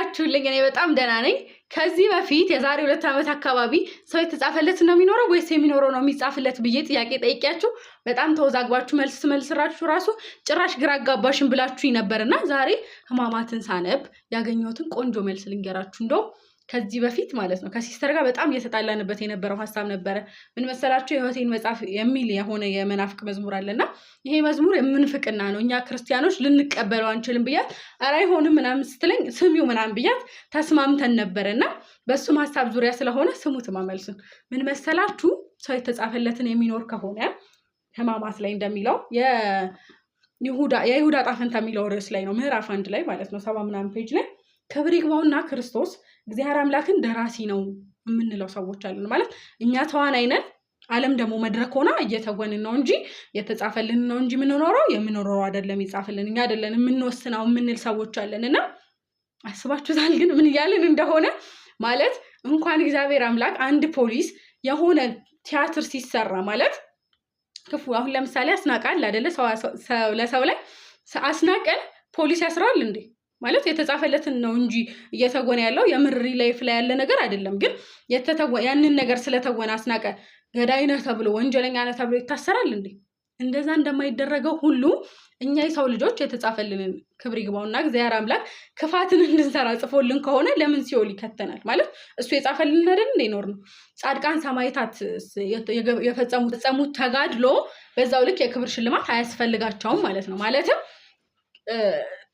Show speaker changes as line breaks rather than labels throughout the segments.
ናችሁልኝ? እኔ በጣም ደህና ነኝ። ከዚህ በፊት የዛሬ 2 ዓመት አካባቢ ሰው የተጻፈለት ነው የሚኖረው ወይስ የሚኖረው ነው የሚጻፍለት ብዬ ጥያቄ ጠይቄያችሁ በጣም ተወዛግባችሁ መልስራችሁ ራሱ ጭራሽ ግራ አጋባሽን ብላችሁኝ ነበርና ዛሬ ሕማማትን ሳነብ ያገኘሁትን ቆንጆ መልስ ልንገራችሁ። እንደው ከዚህ በፊት ማለት ነው ከሲስተር ጋር በጣም እየተጣላንበት የነበረው ሐሳብ ነበረ። ምን መሰላችሁ? የሕይወቴን መጽሐፍ የሚል የሆነ የመናፍቅ መዝሙር አለና ይሄ መዝሙር የምንፍቅና ነው፣ እኛ ክርስቲያኖች ልንቀበለው አንችልም ብያት፣ ኧረ አይሆንም ምናምን ስትለኝ ስሚው ምናምን ብያት ተስማምተን ነበርና በሱም ሐሳብ ዙሪያ ስለሆነ ስሙት መልሱን። ምን መሰላችሁ? ሰው የተጻፈለትን የሚኖር ከሆነ ሕማማት ላይ እንደሚለው የይሁዳ ዕጣ ፈንታ የሚለው ርዕስ ላይ ነው፣ ምዕራፍ 1 ላይ ማለት ነው 70 ምናምን ፔጅ ላይ ክብር ይግባውና ክርስቶስ እግዚአብሔር አምላክን ደራሲ ነው የምንለው ሰዎች አለን። ማለት እኛ ተዋናይ ነን፣ ዓለም ደግሞ መድረክ ሆና እየተወንን ነው እንጂ የተጻፈልን ነው እንጂ የምንኖረው አይደለም፣ ይጻፈልን እኛ አይደለን የምንወስነው የምንል ሰዎች አለንና አስባችሁታል? ግን ምን እያልን እንደሆነ ማለት እንኳን እግዚአብሔር አምላክ አንድ ፖሊስ የሆነ ቲያትር ሲሰራ ማለት ክፉ አሁን ለምሳሌ አስናቃል አይደለ? ለሰው ላይ አስናቀን ፖሊስ ያስራል እንዴ? ማለት የተጻፈለትን ነው እንጂ እየተወነ ያለው የምርሪ ላይፍ ላይ ያለ ነገር አይደለም። ግን ያንን ነገር ስለተወነ አስናቀ ገዳይ ነህ ተብሎ ወንጀለኛ ነህ ተብሎ ይታሰራል እንዴ? እንደዛ እንደማይደረገው ሁሉ እኛ የሰው ልጆች የተጻፈልንን ክብር ይግባውና እግዚአብሔር አምላክ ክፋትን እንድንሰራ ጽፎልን ከሆነ ለምን ሲኦል ይከተናል? ማለት እሱ የጻፈልን አይደል እንዴ? ኖር ነው። ጻድቃን ሰማዕታት የፈጸሙት ተጋድሎ በዛው ልክ የክብር ሽልማት አያስፈልጋቸውም ማለት ነው። ማለትም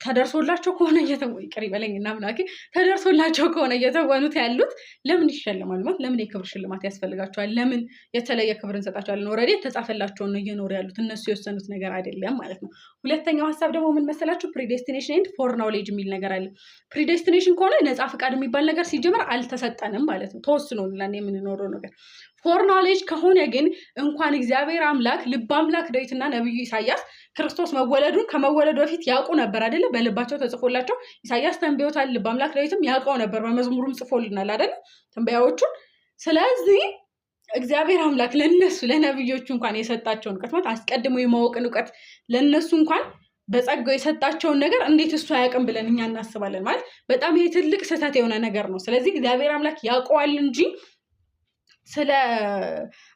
ተደርሶላቸው ከሆነ ይቅር ይበለኝና አምላኬ ተደርሶላቸው ከሆነ እየተወኑት ያሉት ለምን ይሸልማሉ? ማለት ለምን የክብር ሽልማት ያስፈልጋቸዋል? ለምን የተለየ ክብር እንሰጣቸዋለን? ኦልሬዲ የተጻፈላቸውን ነው እየኖሩ ያሉት፣ እነሱ የወሰኑት ነገር አይደለም ማለት ነው። ሁለተኛው ሐሳብ ደግሞ ምን መሰላችሁ? ፕሪዴስቲኔሽን ኤንድ ፎር ናውሌጅ የሚል ነገር አለ። ፕሪዴስቲኔሽን ከሆነ ነፃ ፍቃድ የሚባል ነገር ሲጀመር አልተሰጠንም ማለት ነው፣ ተወስኖልናል የምንኖረው ነገር። ፎር ናውሌጅ ከሆነ ግን እንኳን እግዚአብሔር አምላክ ልበ አምላክ ዳዊትና ነብዩ ኢሳያስ ክርስቶስ መወለዱን ከመወለዱ በፊት ያውቁ ነበር አይደለ? በልባቸው ተጽፎላቸው ኢሳያስ ተንብዮታል፣ ልበ አምላክ ዳዊትም ያውቀው ነበር፣ በመዝሙሩም ጽፎልናል አይደለ? ትንበያዎቹን። ስለዚህ እግዚአብሔር አምላክ ለነሱ ለነብዮቹ እንኳን የሰጣቸውን እውቀት ማለት አስቀድሞ የማወቅን እውቀት ለነሱ እንኳን በጸጋው የሰጣቸውን ነገር እንዴት እሱ አያውቅም ብለን እኛ እናስባለን? ማለት በጣም ይሄ ትልቅ ስህተት የሆነ ነገር ነው። ስለዚህ እግዚአብሔር አምላክ ያውቀዋል እንጂ ስለ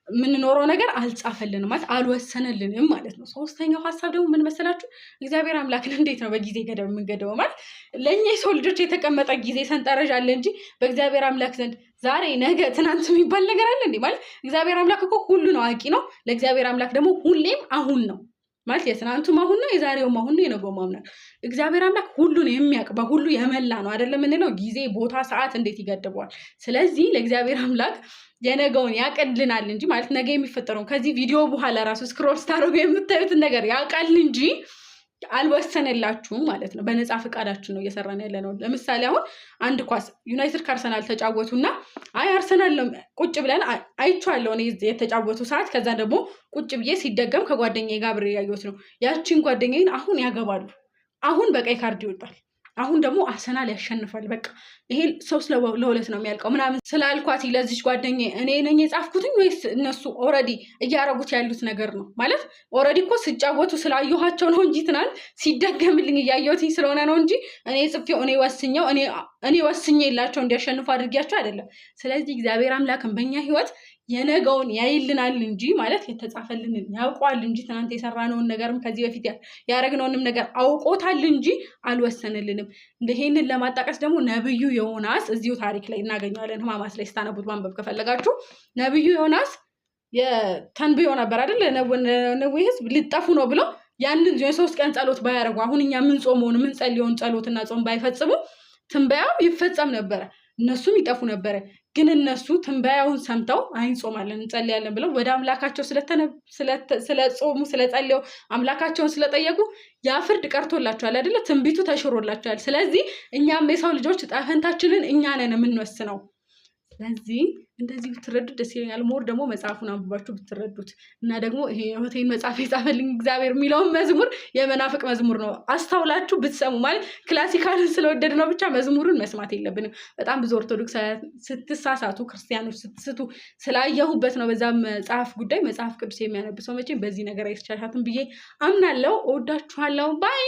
ምንኖረው ነገር አልጻፈልንም ማለት አልወሰነልንም ማለት ነው። ሶስተኛው ሐሳብ ደግሞ ምን መሰላችሁ? እግዚአብሔር አምላክን እንዴት ነው በጊዜ ገደብ የምንገደበው? ማለት ለእኛ የሰው ልጆች የተቀመጠ ጊዜ ሰንጠረዥ አለ እንጂ በእግዚአብሔር አምላክ ዘንድ ዛሬ፣ ነገ፣ ትናንት የሚባል ነገር አለ እንዴ? ማለት እግዚአብሔር አምላክ እኮ ሁሉን አዋቂ ነው። ለእግዚአብሔር አምላክ ደግሞ ሁሌም አሁን ነው ማለት የትናንቱም አሁን ነው፣ የዛሬውም አሁን ነው፣ የነገውም አሁን ነው። እግዚአብሔር አምላክ ሁሉን የሚያውቅ በሁሉ የመላ ነው አይደለም የምንለው? ጊዜ፣ ቦታ፣ ሰዓት እንዴት ይገድበዋል? ስለዚህ ለእግዚአብሔር አምላክ የነገውን ያቀልናል እንጂ ማለት ነገ የሚፈጠረውን ከዚህ ቪዲዮ በኋላ ራሱ ስክሮል ስታደርጉ የምታዩትን ነገር ያውቃል እንጂ አልወሰነላችሁም ማለት ነው። በነፃ ፈቃዳችን ነው እየሰራን ያለ ነው። ለምሳሌ አሁን አንድ ኳስ ዩናይትድ ከአርሰናል ተጫወቱና አይ አርሰናል ነው ቁጭ ብለን አይቼዋለሁ እኔ የተጫወቱ ሰዓት። ከዛ ደግሞ ቁጭ ብዬ ሲደገም ከጓደኛዬ ጋር አብሬ ያየሁት ነው። ያቺን ጓደኛዬን አሁን ያገባሉ፣ አሁን በቀይ ካርድ ይወጣል፣ አሁን ደግሞ አርሰናል ያሸንፋል፣ በቃ ይሄ 3-2 ነው የሚያልቀው ምናምን ስላልኳት ለዚች ጓደኛዬ እኔ ነኝ የጻፍኩትኝ ወይስ እነሱ ኦልሬዲ እያረጉት ያሉት ነገር ነው? ማለት ኦልሬዲ እኮ ሲጫወቱ ስላየኋቸው ነው እንጂ ትናንት ሲደገምልኝ እያየሁትኝ ስለሆነ ነው እንጂ እኔ ጽፌው እኔ ወስኜ የላቸው እንዲያሸንፉ አድርጊያቸው አይደለም። ስለዚህ እግዚአብሔር አምላክን በእኛ ህይወት የነገውን ያይልናል እንጂ ማለት የተጻፈልንን ያውቀዋል እንጂ ትናንት የሰራነውን ነገርም ከዚህ በፊት ያረግነውንም ነገር አውቆታል እንጂ አልወሰንልንም። ይሄንን ለማጣቀስ ደግሞ ነብዩ ዮናስ እዚሁ ታሪክ ላይ እናገኘዋለን። ሕማማት ላይ ስታነቡት ማንበብ ከፈለጋችሁ ነብዩ ዮናስ የተንብዮ ነበር አይደል? ለነዌ ህዝብ ልጠፉ ነው ብለው ያንን የ3 ቀን ጸሎት ባያረጉ አሁን እኛ ምን ጾመውን ምን ጸልየውን ጸሎትና ጾም ባይፈጽሙ ትንበያው ይፈጸም ነበረ፣ እነሱም ይጠፉ ነበረ። ግን እነሱ ትንበያውን ሰምተው አይንጾማለን እንጸልያለን ብለው ወደ አምላካቸው ስለጾሙ ስለጸልዩ አምላካቸውን ስለጠየቁ ያ ፍርድ ቀርቶላቸዋል አይደለ? ትንቢቱ ተሽሮላቸዋል። ስለዚህ እኛም የሰው ልጆች ዕጣ ፈንታችንን እኛ ነን የምንወስነው። ስለዚህ እንደዚህ ብትረዱት ደስ ይለኛል። ሞር ደግሞ መጽሐፉን አንብባችሁ ብትረዱት እና ደግሞ ይሄ የሕይወቴን መጽሐፍ የጻፈልኝ እግዚአብሔር የሚለውን መዝሙር የመናፍቅ መዝሙር ነው አስተውላችሁ ብትሰሙ። ማለት ክላሲካልን ስለወደድ ነው ብቻ መዝሙሩን መስማት የለብንም። በጣም ብዙ ኦርቶዶክሳውያን ስትሳሳቱ፣ ክርስቲያኖች ስትስቱ ስላየሁበት ነው። በዛ መጽሐፍ ጉዳይ መጽሐፍ ቅዱስ የሚያነብ ሰው መቼም በዚህ ነገር አይስቻሻትም ብዬ አምናለሁ። እወዳችኋለሁ። ባይ